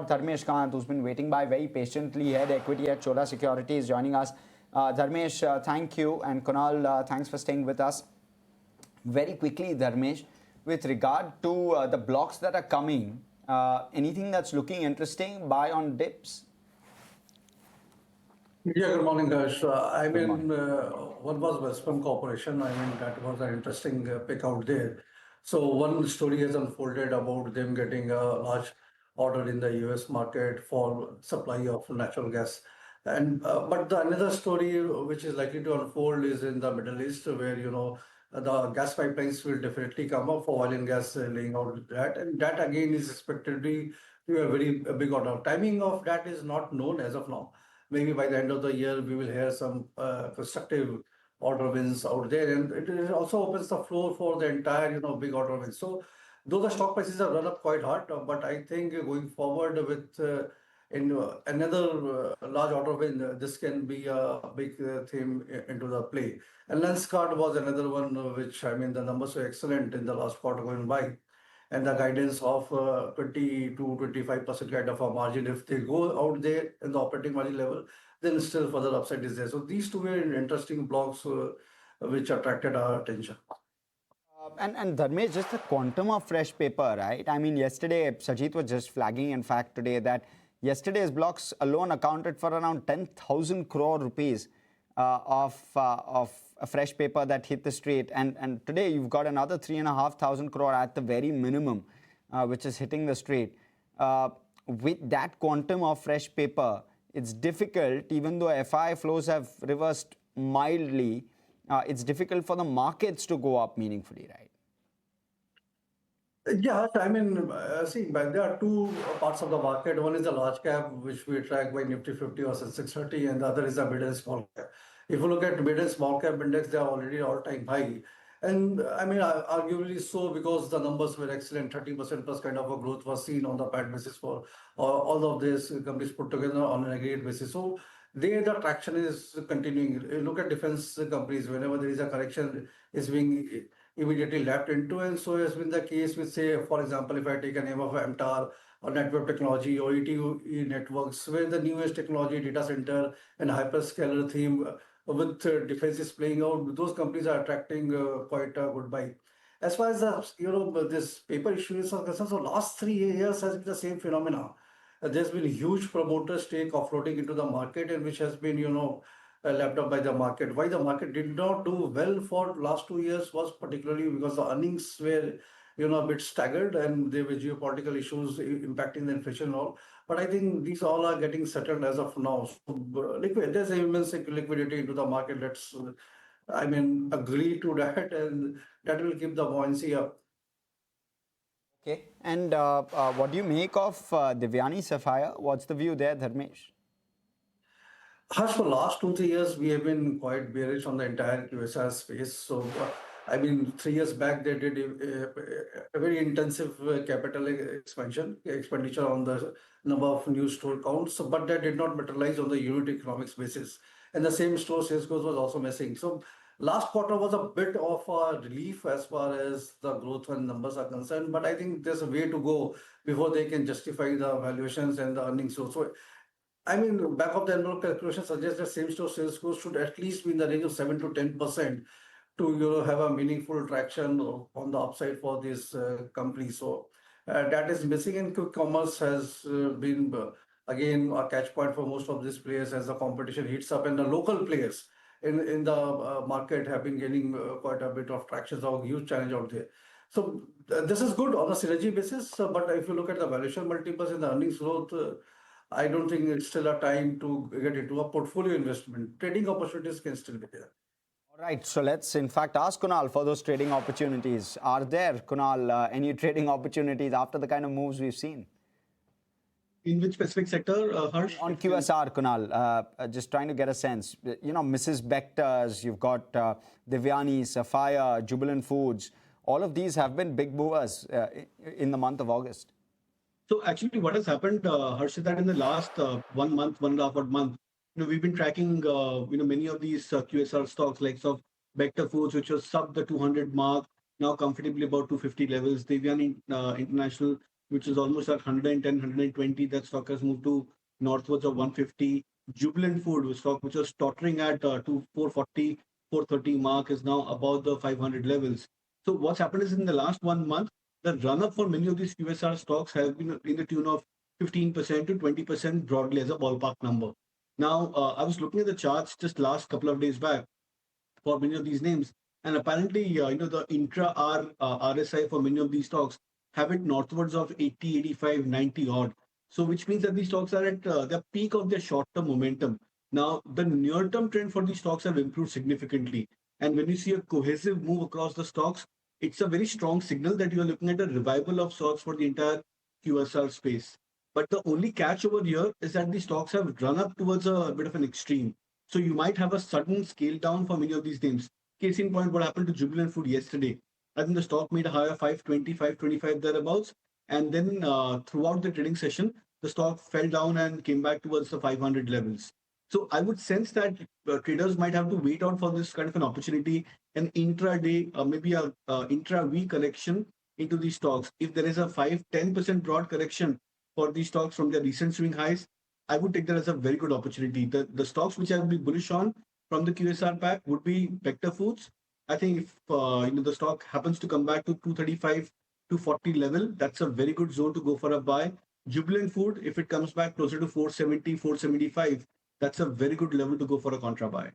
Dharmesh Kant, who's been waiting by very patiently, head equity at Chola Securities, joining us. Dharmesh, thank you. And Kunal, thanks for staying with us. Very quickly, Dharmesh, with regard to the blocks that are coming, anything that's looking interesting, buy on dips? Yeah, good morning, guys. Good morning. One was Western Corporation. That was an interesting pick out there. So one story has unfolded about them getting a large order in the US market for supply of natural gas. But the another story which is likely to unfold is in the Middle East, where the gas pipelines will definitely come up for oil and gas laying out that, and that again is expected to be a very big order. Timing of that is not known as of now. Maybe by the end of the year, we will hear some constructive order wins out there. And it also opens the floor for the entire, big order wins. So though the stock prices have run up quite hard, but I think going forward with another large order win, this can be a big theme into the play. And Lenscard was another one, which, the numbers were excellent in the last quarter going by, and the guidance of 20 to 25% kind of a margin. If they go out there in the operating margin level, then still further upside is there. So these two were interesting blocks which attracted our attention. And Dharmesh, just the quantum of fresh paper, right? I mean, yesterday, Sajit was just flagging, in fact, today that yesterday's blocks alone accounted for around 10,000 crore rupees of fresh paper that hit the street. And today, you've got another 3,500 crore at the very minimum, which is hitting the street. With that quantum of fresh paper, it's difficult, even though FI flows have reversed mildly, it's difficult for the markets to go up meaningfully, right? Yeah, see, but there are two parts of the market. One is the large cap, which we track by Nifty 50 or 630, and the other is the mid and small cap. If you look at mid and small cap index, they are already all-time high. And arguably so, because the numbers were excellent, 30% plus kind of a growth was seen on the PAT basis for all of these companies put together on an aggregate basis. So there, the traction is continuing. Look at defense companies, whenever there is a correction, is being immediately lapped into. And so has been the case with, say, for example, if I take a name of MTAR or network technology or ETE networks, where the newest technology, data center and hyperscaler theme with defense is playing out, those companies are attracting quite a good buy. As far as this paper issues are concerned, so last 3 years has been the same phenomena. There's been huge promoter stake offloading into the market, and which has been lapped up by the market. Why the market did not do well for last 2 years was particularly because the earnings were a bit staggered, and there were geopolitical issues impacting the inflation and all. But I think these all are getting settled as of now. So there's immense liquidity into the market. Let's agree to that, and that will keep the buoyancy up. Okay. And what do you make of Devyani Sapphire? What's the view there, Dharmesh? Harsh, for last 2, 3 years, we have been quite bearish on the entire QSR space. So, 3 years back, they did a very intensive capital expenditure on the number of new store counts, but that did not materialize on the unit economics basis. And the same store sales growth was also missing. So, last quarter was a bit of a relief as far as the growth and numbers are concerned, but I think there's a way to go before they can justify the valuations and the earnings. So back of the envelope calculation suggests that same store sales growth should at least be in the range of 7 to 10% to have a meaningful traction on the upside for this company. So that is missing, and quick commerce has been again a catch point for most of these players as the competition heats up, and the local players in the market have been gaining quite a bit of traction. So a huge challenge out there. So this is good on a synergy basis, but if you look at the valuation multiples and the earnings growth, I don't think it's still a time to get into a portfolio investment. Trading opportunities can still be there. All right. So let's, in fact, ask Kunal for those trading opportunities. Are there, Kunal, any trading opportunities after the kind of moves we've seen? In which specific sector, Harsh? On QSR, Kunal, just trying to get a sense. Mrs. Bector's, you've got Devyani, Sapphire, Jubilant Foods. All of these have been big movers in the month of August. So actually what has happened, Harsh, is that in the last 1 month, 1.5 odd month, we've been tracking, many of these QSR stocks like of Bector Foods, which was sub the 200 mark, now comfortably about 250 levels. Devyani International which is almost at 110, 120. That stock has moved to northwards of 150. Jubilant Food, which stock which was tottering at to 440, 430 mark, is now above the 500 levels. So what's happened is in the last 1 month, the run up for many of these QSR stocks has been in the tune of 15% to 20% broadly as a ballpark number. Now, I was looking at the charts just last couple of days back for many of these names, and apparently, the intra RSI for many of these stocks have it northwards of 80, 85, 90 odd. So, which means that these stocks are at the peak of their short-term momentum. Now, the near-term trend for these stocks have improved significantly, and when you see a cohesive move across the stocks, it's a very strong signal that you are looking at a revival of sorts for the entire QSR space. But the only catch over here is that the stocks have run up towards a bit of an extreme. So you might have a sudden scale down for many of these names. Case in point, what happened to Jubilant Food yesterday? I think the stock made a high of 520, 525 thereabouts. And then throughout the trading session, the stock fell down and came back towards the 500 levels. So I would sense that traders might have to wait out for this kind of an opportunity, an intraday, maybe a intra-week correction into these stocks. If there is a 5-10% broad correction for these stocks from their recent swing highs, I would take that as a very good opportunity. The stocks which I would be bullish on from the QSR pack would be Vector Foods. I think if the stock happens to come back to 235 to 40 level, that's a very good zone to go for a buy. Jubilant Food, if it comes back closer to 470, 475, that's a very good level to go for a contra buy.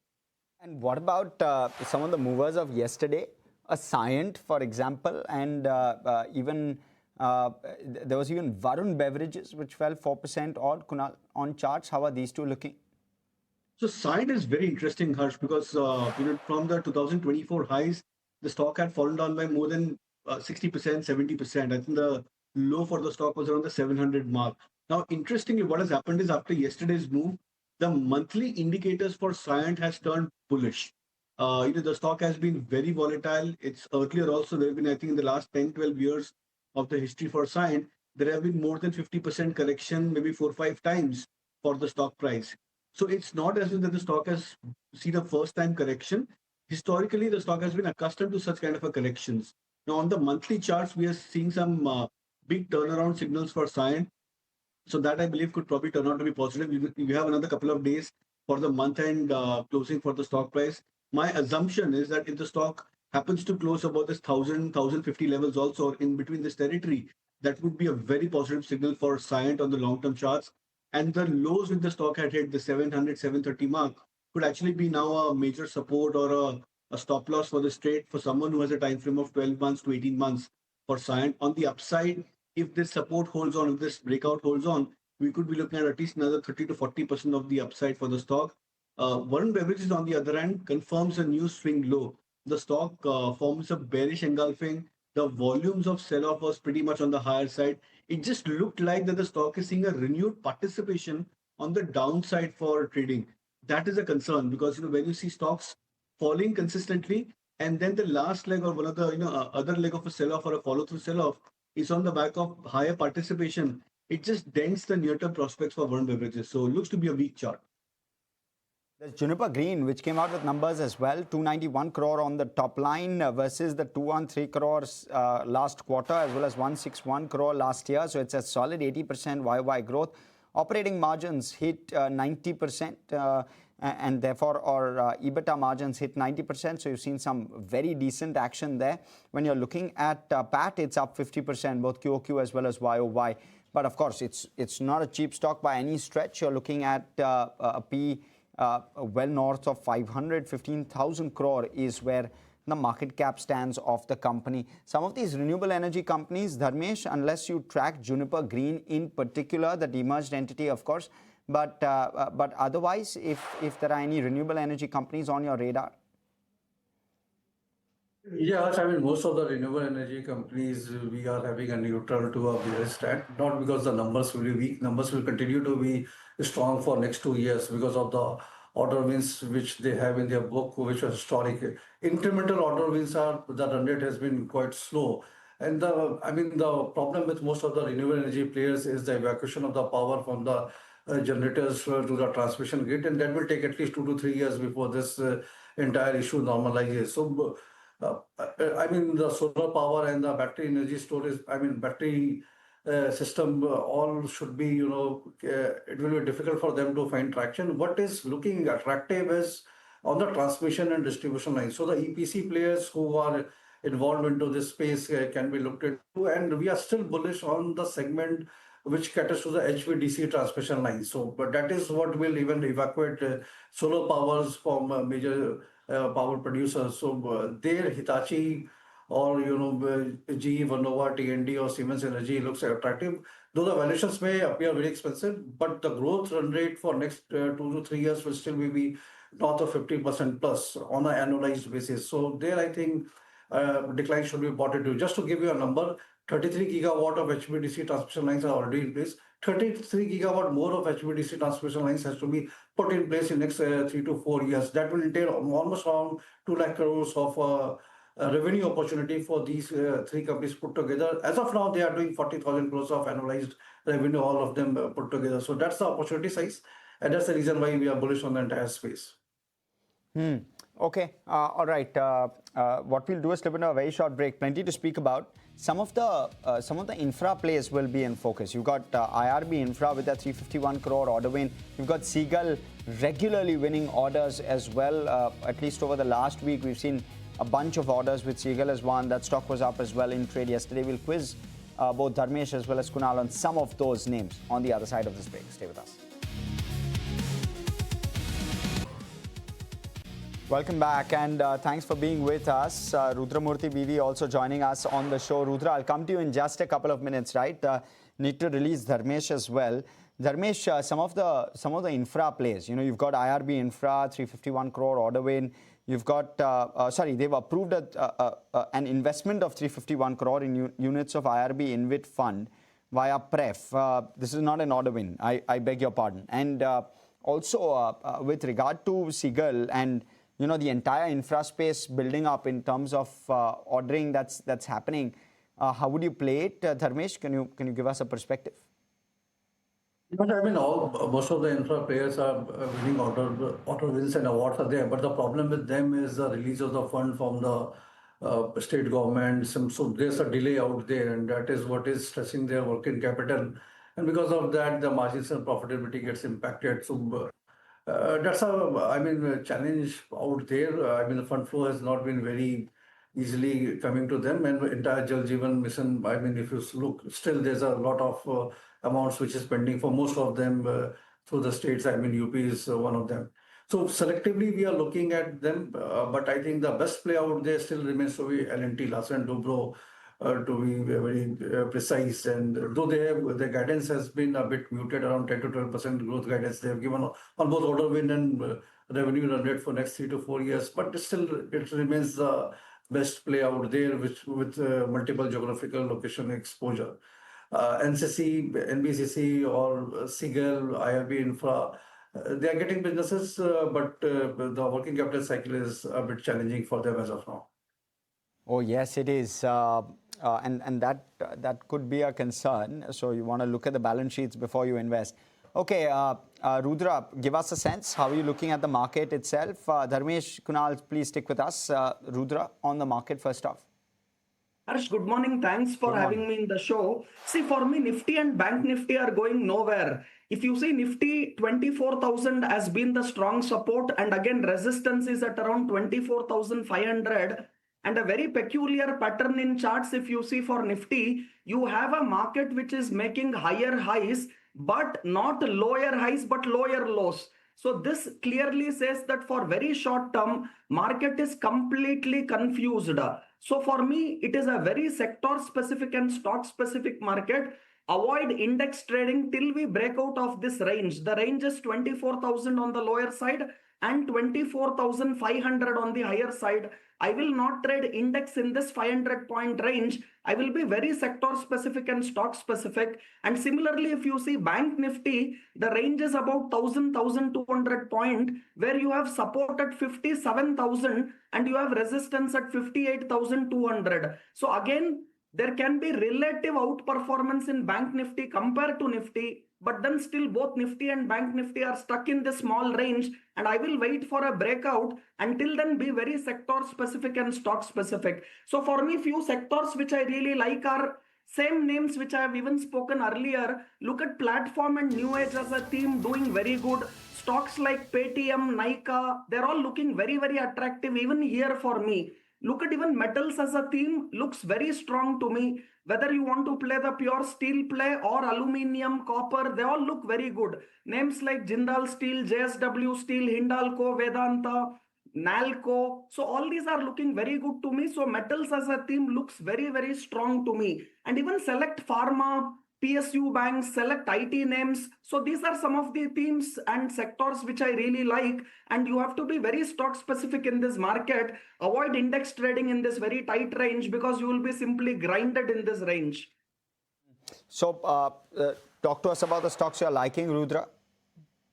And what about some of the movers of yesterday? A Cyient, for example, and even there was even Varun Beverages, which fell 4% odd. Kunal, on charts, how are these two looking? So Cyient is very interesting, Harsh, because from the 2024 highs, the stock had fallen down by more than 60%, 70%. I think the low for the stock was around the 700 mark. Now, interestingly, what has happened is after yesterday's move, the monthly indicators for Cyient has turned bullish. The stock has been very volatile. It's earlier also, there have been, I think, in the last 10, 12 years of the history for Cyient, there have been more than 50% correction, maybe 4 or 5 times for the stock price. So it's not as if that the stock has seen a first time correction. Historically, the stock has been accustomed to such kind of a corrections. Now, on the monthly charts, we are seeing some big turnaround signals for Cyient. So that I believe could probably turn out to be positive. You have another couple of days for the month end closing for the stock price. My assumption is that if the stock happens to close about this 1050 levels also or in between this territory, that would be a very positive signal for Cyient on the long term charts. And the lows with the stock had hit the 700, 730 mark could actually be now a major support or a stop loss for this trade for someone who has a time frame of 12 months to 18 months for Cyient. On the upside, if this support holds on, if this breakout holds on, we could be looking at least another 30 to 40% of the upside for the stock. Warren Beverages, on the other hand, confirms a new swing low. The stock forms a bearish engulfing. The volumes of sell-off was pretty much on the higher side. It just looked like that the stock is seeing a renewed participation on the downside for trading. That is a concern because when you see stocks falling consistently, and then the last leg or one of the other leg of a sell-off or a follow-through sell-off is on the back of higher participation, it just dents the near-term prospects for Warren Beverages. So it looks to be a weak chart. There's Juniper Green, which came out with numbers as well. 291 crore on the top line versus the 213 crores last quarter, as well as 161 crore last year. So it's a solid 80% YY growth. Operating margins hit 90%, and therefore our EBITDA margins hit 90%. So you've seen some very decent action there. When you're looking at PAT, it's up 50%, both QOQ as well as YOY. But of course, it's not a cheap stock by any stretch. You're looking at a P well north of 15,000 crore is where the market cap stands of the company. Some of these renewable energy companies, Dharmesh, unless you track Juniper Green in particular, the demerged entity, of course, but otherwise, if there are any renewable energy companies on your radar. Yes, I mean, most of the renewable energy companies, we are having a neutral to a bearish stand, not because the numbers will be weak. Numbers will continue to be strong for next 2 years because of the order wins which they have in their book, which are historic. Incremental order wins are, the run rate has been quite slow. And the problem with most of the renewable energy players is the evacuation of the power from the generators to the transmission grid, and that will take at least 2 to 3 years before this entire issue normalizes. So, the solar power and the battery energy storage, battery system, all should be, it will be difficult for them to find traction. What is looking attractive is on the transmission and distribution line. So the EPC players who are involved into this space can be looked into, and we are still bullish on the segment which caters to the HVDC transmission line. So, but that is what will even evacuate solar powers from major power producers. So, there Hitachi or GE Vernova, TND or Siemens Energy looks attractive. Though the valuations may appear very expensive, but the growth run rate for next 2 to 3 years will still be north of 50% plus on an annualized basis. So there, I think decline should be bought into. Just to give you a number, 33 gigawatt of HVDC transmission lines are already in place. 33 gigawatt more of HVDC transmission lines has to be put in place in next 3 to 4 years. That will entail almost around 2 lakh crores of revenue opportunity for these three companies put together. As of now, they are doing 40,000 crores of annualized revenue, all of them put together. So that's the opportunity size, and that's the reason why we are bullish on the entire space. Okay. All right. What we'll do is slip into a very short break. Plenty to speak about. Some of the infra plays will be in focus. You've got IRB Infra with a 351 crore order win. You've got Seagull regularly winning orders as well. At least over the last week, we've seen a bunch of orders with Seagull as one. That stock was up as well in trade yesterday. We'll quiz both Dharmesh as well as Kunal on some of those names on the other side of this break. Stay with us. Welcome back, and thanks for being with us. Rudramurthy BV also joining us on the show. Rudra, I'll come to you in just a couple of minutes, right? Need to release Dharmesh as well. Dharmesh, some of the infra plays. You've got IRB Infra, 351 crore order win. You've got, they've approved an investment of 351 crore in units of IRB InvIT Fund via PREF. This is not an order win. I beg your pardon. And also with regard to Seagull and the entire infra space building up in terms of ordering that's happening. How would you play it, Dharmesh? Can you give us a perspective? But I mean, most of the infra players are winning order wins and awards are there. But the problem with them is the release of the fund from the state government. So there's a delay out there, and that is what is stressing their working capital. And because of that, the margins and profitability gets impacted. So that's a challenge out there. The fund flow has not been very easily coming to them, and the entire Jal Jeevan mission, if you look, still there's a lot of amounts which is pending for most of them through the states. UP is one of them. So selectively we are looking at them, but I think the best play out there still remains to be L&T, Larsen & Toubro, to be very precise. And though their guidance has been a bit muted, around 10 to 12% growth guidance they have given on both order win and revenue run rate for next 3 to 4 years, but still it remains the best play out there, with multiple geographical location exposure. NCC, NBCC or Seagull, IRB Infra, they are getting businesses, but the working capital cycle is a bit challenging for them as of now. Oh yes, it is. And that could be a concern. So you want to look at the balance sheets before you invest. Okay, Rudra, give us a sense. How are you looking at the market itself? Dharmesh, Kunal, please stick with us. Rudra, on the market first off. Harsh, good morning. Thanks for having me in the show. See, for me, Nifty and Bank Nifty are going nowhere. If you see Nifty, 24,000 has been the strong support, and again, resistance is at around 24,500. And a very peculiar pattern in charts, if you see for Nifty, you have a market which is making higher highs, but not lower highs, but lower lows. So this clearly says that for very short term, market is completely confused. So for me, it is a very sector specific and stock specific market. Avoid index trading till we break out of this range. The range is 24,000 on the lower side and 24,500 on the higher side. I will not trade index in this 500-point range. I will be very sector specific and stock specific. And similarly, if you see Bank Nifty, the range is about 1,200 point, where you have support at 57,000 and you have resistance at 58,200. So again, there can be relative outperformance in Bank Nifty compared to Nifty, but then still both Nifty and Bank Nifty are stuck in this small range, and I will wait for a breakout. Until then, be very sector specific and stock specific. So for me, few sectors which I really like are Same names which I have even spoken earlier. Look at platform and new age as a theme doing very good. Stocks like Paytm, Nykaa, they're all looking very, very attractive even here for me. Look at even metals as a theme, looks very strong to me. Whether you want to play the pure steel play or aluminium, copper, they all look very good. Names like Jindal Steel, JSW Steel, Hindalco, Vedanta, Nalco. So all these are looking very good to me. So metals as a theme looks very, very strong to me. And even select pharma, PSU banks, select IT names. So these are some of the themes and sectors which I really like. And you have to be very stock specific in this market. Avoid index trading in this very tight range because you will be simply grinded in this range. So talk to us about the stocks you're liking, Rudra.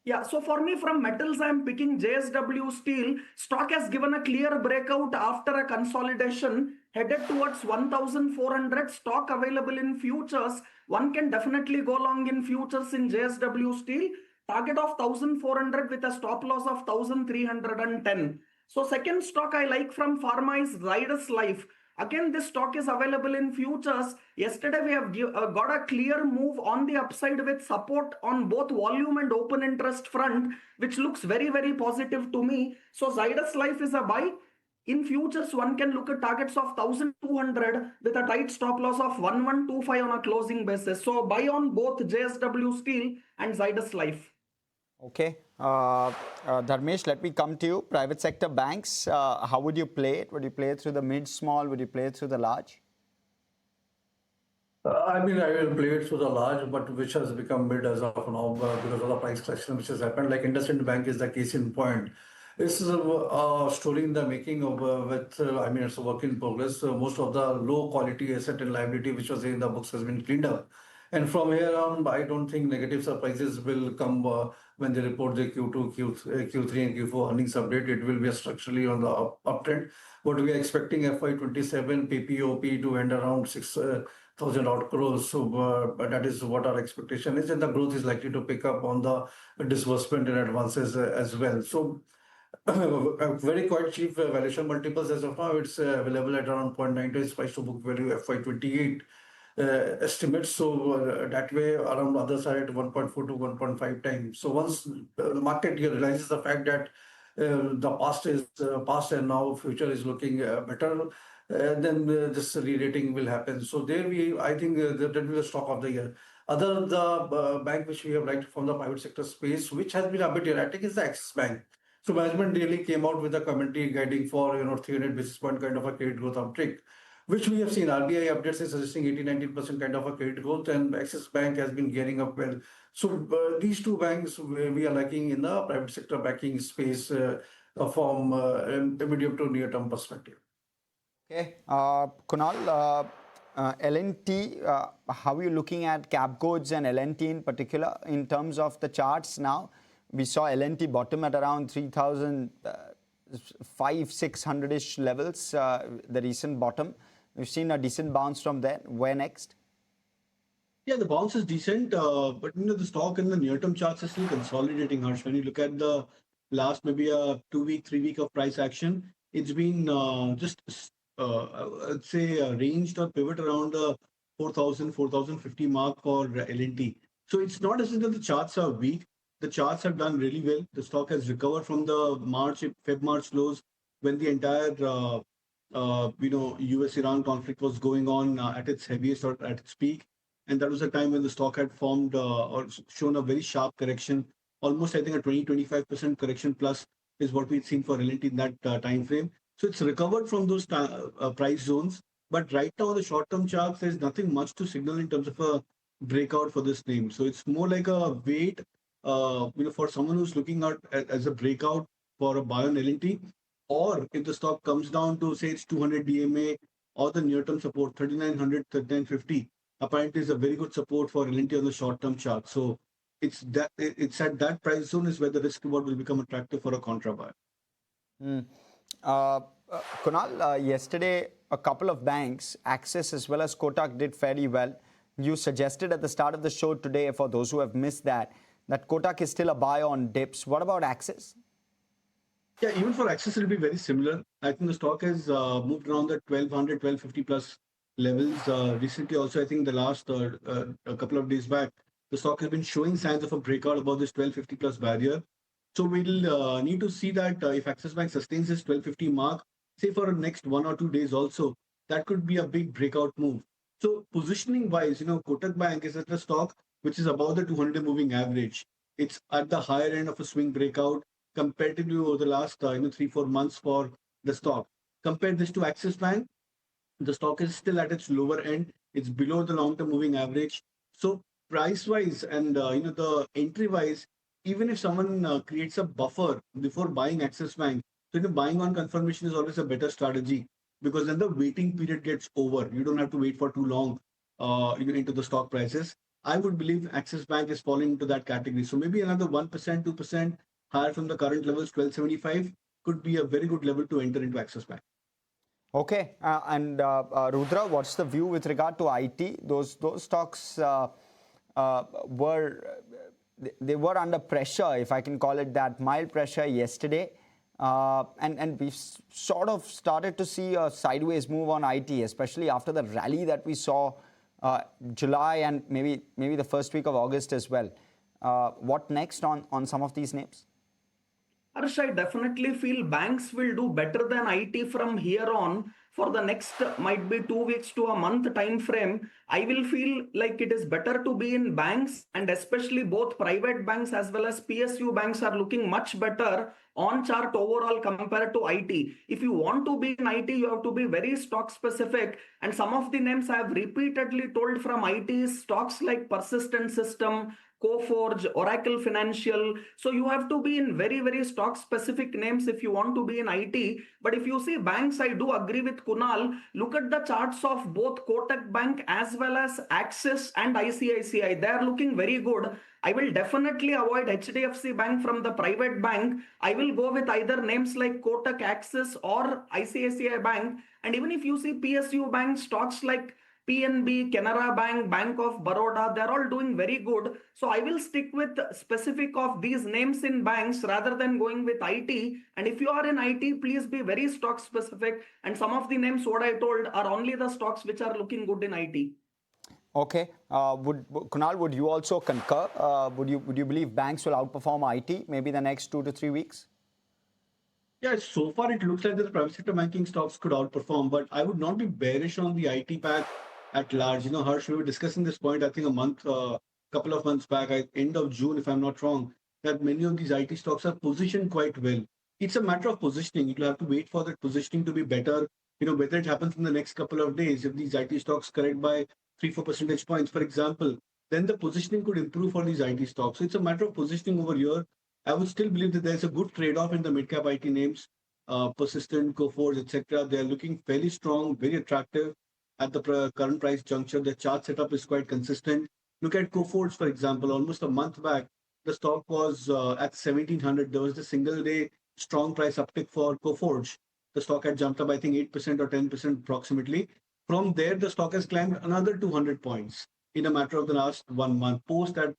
Yeah, so for me from metals, I'm picking JSW Steel. Stock has given a clear breakout after a consolidation headed towards 1,400. Stock available in futures. One can definitely go long in futures in JSW Steel. Target of 1,400 with a stop loss of 1,310. So second stock I like from pharma is Zydus Life. Again, this stock is available in futures. Yesterday, we have got a clear move on the upside with support on both volume and open interest front, which looks very, very positive to me. So Zydus Life is a buy. In futures, one can look at targets of 1,200 with a tight stop loss of 1,125 on a closing basis. So buy on both JSW Steel and Zydus Life. Okay. Dharmesh, let me come to you. Private sector banks, how would you play it? Would you play it through the mid, small? Would you play it through the large? I mean, I will play it through the large, but which has become mid as of now because of the price correction which has happened. Like IndusInd Bank is the case in point. This is a story in the making of I mean, it's a work in progress. Most of the low quality asset and liability which was in the books has been cleaned up. And from here on, I don't think negative surprises will come when they report the Q2, Q3 and Q4 earnings update. It will be structurally on the uptrend. But we are expecting FY27 PPOP to end around 6,000 odd crores. So that is what our expectation is. And the growth is likely to pick up on the disbursement and advances as well. So very quite cheap valuation multiples as of now. It's available at around 0.9 times price to book value FY28 estimates. So that way around the other side 1.4 to 1.5 times. So once the market realizes the fact that the past is past and now future is looking better, then this re-rating will happen. So there I think that will be the stock of the year. Other the bank which we have liked from the private sector space, which has been a bit erratic, is the Axis Bank. So management really came out with a commentary guiding for 300 basis point kind of a credit growth uptick, which we have seen. RBI updates is suggesting 18-19% kind of a credit growth, and Axis Bank has been gearing up well. So these two banks we are liking in the private sector banking space from a medium to near term perspective. Okay. Kunal, L&T, how are you looking at cap codes and L&T in particular in terms of the charts now? We saw L&T bottom at around 3,500-600-ish levels, the recent bottom. We've seen a decent bounce from there. Where next? Yeah, the bounce is decent, but the stock in the near-term charts is still consolidating, Harsh. When you look at the last maybe a 2-week, 3-week of price action, it's been I'd say ranged or pivot around the 4,000, 4,050 mark for L&T. So it's not as if the charts are weak. The charts have done really well. The stock has recovered from the Feb-March lows when the entire US-Iran conflict was going on at its heaviest or at its peak. And that was a time when the stock had formed or shown a very sharp correction. Almost, I think, a 20-25% correction plus is what we've seen for L&T in that time frame. So it's recovered from those price zones. But right now, on the short-term charts, there's nothing much to signal in terms of a breakout for this name. So it's more like a wait, for someone who's looking at as a breakout for a buy on L&T, or if the stock comes down to say it's 200 DMA or the near-term support 3,900, 3,950, apparently is a very good support for L&T on the short-term chart. So it's at that price zone is where the risk reward will become attractive for a contra buyer. Kunal, yesterday a couple of banks, Axis as well as Kotak, did fairly well. You suggested at the start of the show today, for those who have missed that Kotak is still a buy on dips. What about Axis? Yeah, even for Axis, it will be very similar. I think the stock has moved around the 1,200, 1,250 plus levels. Recently, also, I think the last a couple of days back, the stock has been showing signs of a breakout above this 1250 plus barrier. So we'll need to see that if Axis Bank sustains this 1250 mark, say for the next 1 or 2 days also, that could be a big breakout move. So positioning wise, Kotak Bank is at a stock which is above the 200 moving average. It's at the higher end of a swing breakout comparatively over the last 3-4 months for the stock. Compare this to Axis Bank, the stock is still at its lower end. It's below the long-term moving average. So price-wise and the entry-wise, even if someone creates a buffer before buying Axis Bank, so buying on confirmation is always a better strategy because then the waiting period gets over. You don't have to wait for too long, into the stock prices. I would believe Axis Bank is falling into that category. So maybe another 1%, 2% higher from the current levels, 1275, could be a very good level to enter into Axis Bank. Okay, and Rudra, what's the view with regard to IT? Those stocks were they were under pressure, if I can call it that, mild pressure yesterday, and we've sort of started to see a sideways move on IT, especially after the rally that we saw July and maybe the first week of August as well. What next on some of these names? Harsh, I definitely feel banks will do better than IT from here on for the next might be 2 weeks to a month time frame. I will feel like it is better to be in banks, and especially both private banks as well as PSU banks are looking much better on chart overall compared to IT. If you want to be in IT, you have to be very stock specific. And some of the names I have repeatedly told from IT is stocks like Persistent System, Coforge, Oracle Financial. So you have to be in very, very stock specific names if you want to be in IT. But if you see banks, I do agree with Kunal. Look at the charts of both Kotak Bank as well as Axis and ICICI. They are looking very good. I will definitely avoid HDFC Bank from the private bank. I will go with either names like Kotak, Axis or ICICI Bank. And even if you see PSU Bank, stocks like PNB, Canara Bank, Bank of Baroda, they're all doing very good. So I will stick with specific of these names in banks rather than going with IT. And if you are in IT, please be very stock specific. And some of the names what I told are only the stocks which are looking good in IT. Okay, Kunal, would you also concur? Would you believe banks will outperform IT maybe the next 2 to 3 weeks? Yeah, so far it looks like that the private sector banking stocks could outperform, but I would not be bearish on the IT pack at large. Harsh, we were discussing this point, I think couple of months back, end of June, if I'm not wrong, that many of these IT stocks are positioned quite well. It's a matter of positioning. You'll have to wait for that positioning to be better. Whether it happens in the next couple of days, if these IT stocks correct by 3-4 percentage points, for example, then the positioning could improve for these IT stocks. So it's a matter of positioning over here. I would still believe that there's a good trade-off in the mid-cap IT names, Persistent, Coforge, etc. They're looking fairly strong, very attractive at the current price juncture. The chart setup is quite consistent. Look at Coforge, for example. Almost a month back, the stock was at 1700. There was the single-day strong price uptick for Coforge. The stock had jumped up, I think, 8% or 10% approximately. From there, the stock has climbed another 200 points in a matter of the last 1 month post that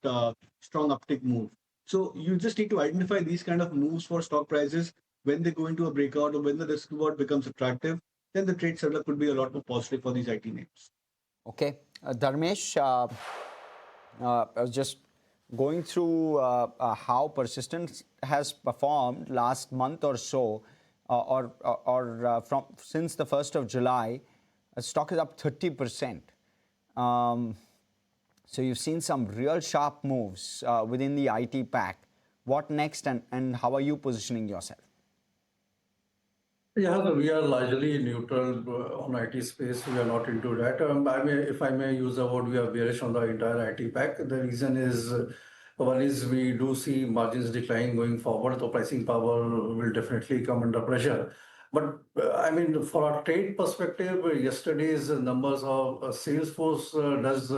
strong uptick move. So you just need to identify these kind of moves for stock prices when they go into a breakout or when the risk reward becomes attractive. Then the trade setup could be a lot more positive for these IT names. Okay, Dharmesh, I was just going through how Persistence has performed last month or so, from since the 1st of July. Stock is up 30%. So you've seen some real sharp moves within the IT pack. What next, and how are you positioning yourself? Yeah, so we are largely neutral on IT space. We are not into that. If I may use the word, we are bearish on the entire IT pack. The reason is, one is we do see margins decline going forward. The pricing power will definitely come under pressure. But for a trade perspective, yesterday's numbers of Salesforce does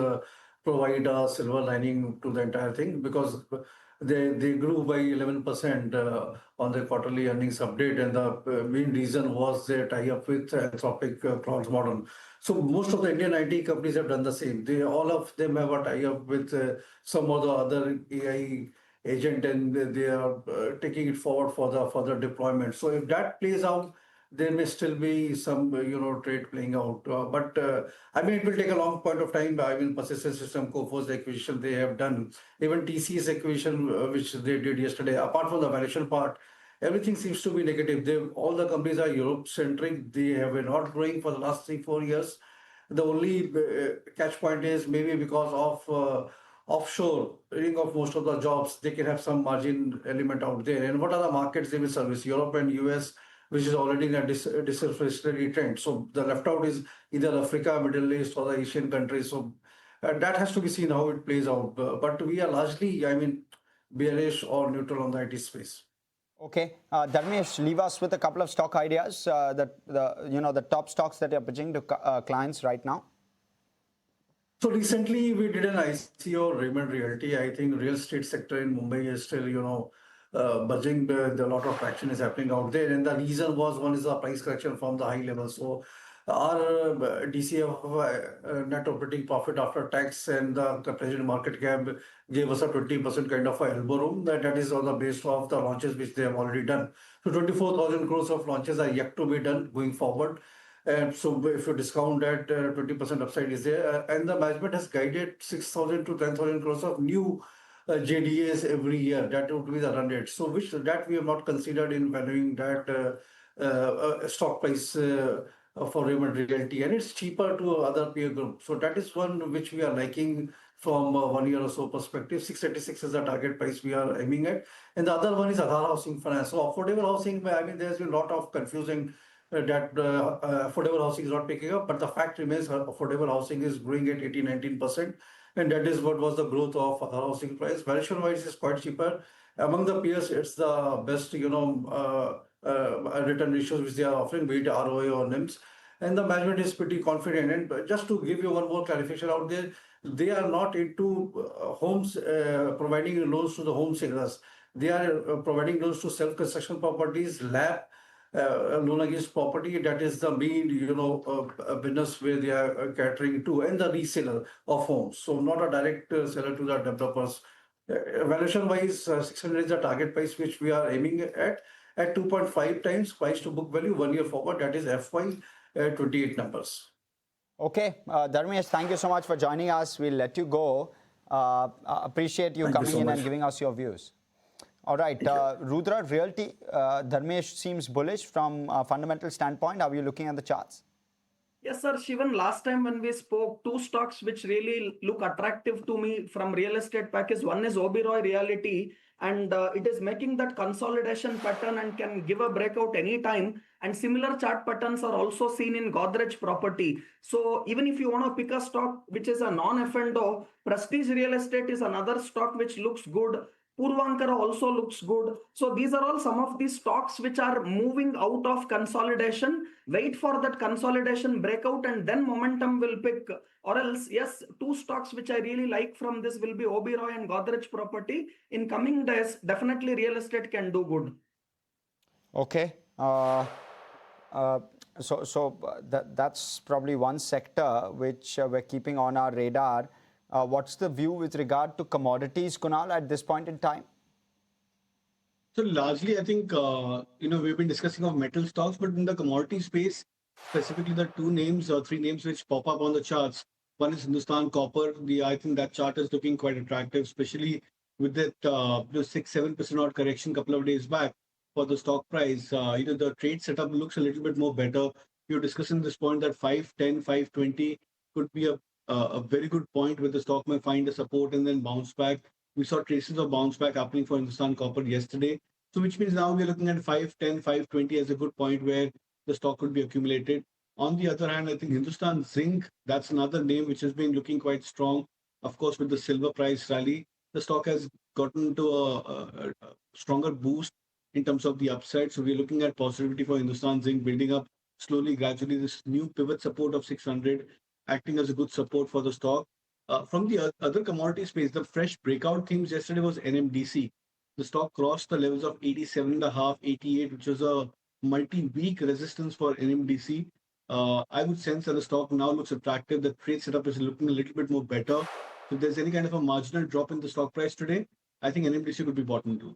provide a silver lining to the entire thing, because they grew by 11% on the quarterly earnings update, and the main reason was their tie-up with Anthropic Claude model. So most of the Indian IT companies have done the same. All of them have a tie-up with some of the other AI agent, and they are taking it forward for the further deployment. So if that plays out, there may still be some, trade playing out. But I mean, it will take a long point of time. I mean, Persistent System, Coforge acquisition they have done, even TCS acquisition, which they did yesterday. Apart from the valuation part, everything seems to be negative. All the companies are Europe centric. They have been not growing for the last 3-4 years. The only catch point is maybe because of offshoring of most of the jobs, they can have some margin element out there. And what are the markets they will service? Europe and US, which is already in a disinflationary trend. So the left out is either Africa, Middle East, or the Asian countries. So that has to be seen how it plays out. But we are largely, I mean, bearish or neutral on the IT space. Okay, Dharmesh, leave us with a couple of stock ideas the top stocks that you're pitching to clients right now. So recently we did an ICO Raymond Realty. I think real estate sector in Mumbai is still, buzzing. A lot of traction is happening out there. And the reason was one is the price correction from the high level. So our DCF net operating profit after tax and the present market cap gave us a 20% kind of a elbow room. That is on the base of the launches which they have already done. So 24,000 crores of launches are yet to be done going forward. And so if you discount that, 20% upside is there. And the management has guided 6,000 to 10,000 crores of new JDAs every year. That would be the run rate. So that we have not considered in valuing that stock price for Raymond Realty. And it's cheaper to other peer group. So that is one which we are liking from 1 year or so perspective. 686 is the target price we are aiming at. And the other one is Aadhaar Housing Finance. So affordable housing, I mean, there's been a lot of confusing that affordable housing is not picking up, but the fact remains affordable housing is growing at 18-19%, and that is what was the growth of other housing price. Valuation wise is quite cheaper. Among the peers, it's the best, return ratios which they are offering, be it ROA or NIMS. And the management is pretty confident. And just to give you one more clarification out there, they are not into homes, providing loans to the home sellers. They are providing loans to self-construction properties, LAP, loan against property. That is the main, business where they are catering to, and the reseller of homes. So not a direct seller to the developers. Valuation wise, 600 is the target price which we are aiming at 2.5 times price to book value 1 year forward. That is FY 28 numbers. Okay, Dharmesh, thank you so much for joining us. We'll let you go. Appreciate you coming in and giving us your views. All right, Rudra, Realty, Dharmesh seems bullish from a fundamental standpoint. How are you looking at the charts? Yes, sir. Shivan, last time when we spoke, two stocks which really look attractive to me from real estate package. One is Oberoi Realty, and it is making that consolidation pattern and can give a breakout anytime. And similar chart patterns are also seen in Godrej Property. So even if you want to pick a stock which is a non-F&O, Prestige Real Estate is another stock which looks good. Purvankara also looks good. So these are all some of these stocks which are moving out of consolidation. Wait for that consolidation breakout and then momentum will pick. Or else, yes, two stocks which I really like from this will be Oberoi and Godrej Property. In coming days, definitely real estate can do good. Okay. That's probably one sector which we're keeping on our radar. What's the view with regard to commodities, Kunal, at this point in time? So largely, I think, we've been discussing of metal stocks, but in the commodity space, specifically the two names or three names which pop up on the charts. One is Hindustan Copper. I think that chart is looking quite attractive, especially with that 6-7% odd correction a couple of days back for the stock price. The trade setup looks a little bit more better. You're discussing this point that 510, 520 could be a very good point where the stock may find a support and then bounce back. We saw traces of bounce back happening for Hindustan Copper yesterday. So which means now we're looking at 510, 520 as a good point where the stock could be accumulated. On the other hand, I think Hindustan Zinc, that's another name which has been looking quite strong. Of course, with the silver price rally, the stock has gotten to a stronger boost in terms of the upside. So we're looking at positivity for Hindustan Zinc building up slowly, gradually, this new pivot support of 600 acting as a good support for the stock. From the other commodity space, the fresh breakout themes yesterday was NMDC. The stock crossed the levels of 87.5, 88, which was a multi-week resistance for NMDC. I would sense that the stock now looks attractive. The trade setup is looking a little bit more better. If there's any kind of a marginal drop in the stock price today, I think NMDC could be bottom too.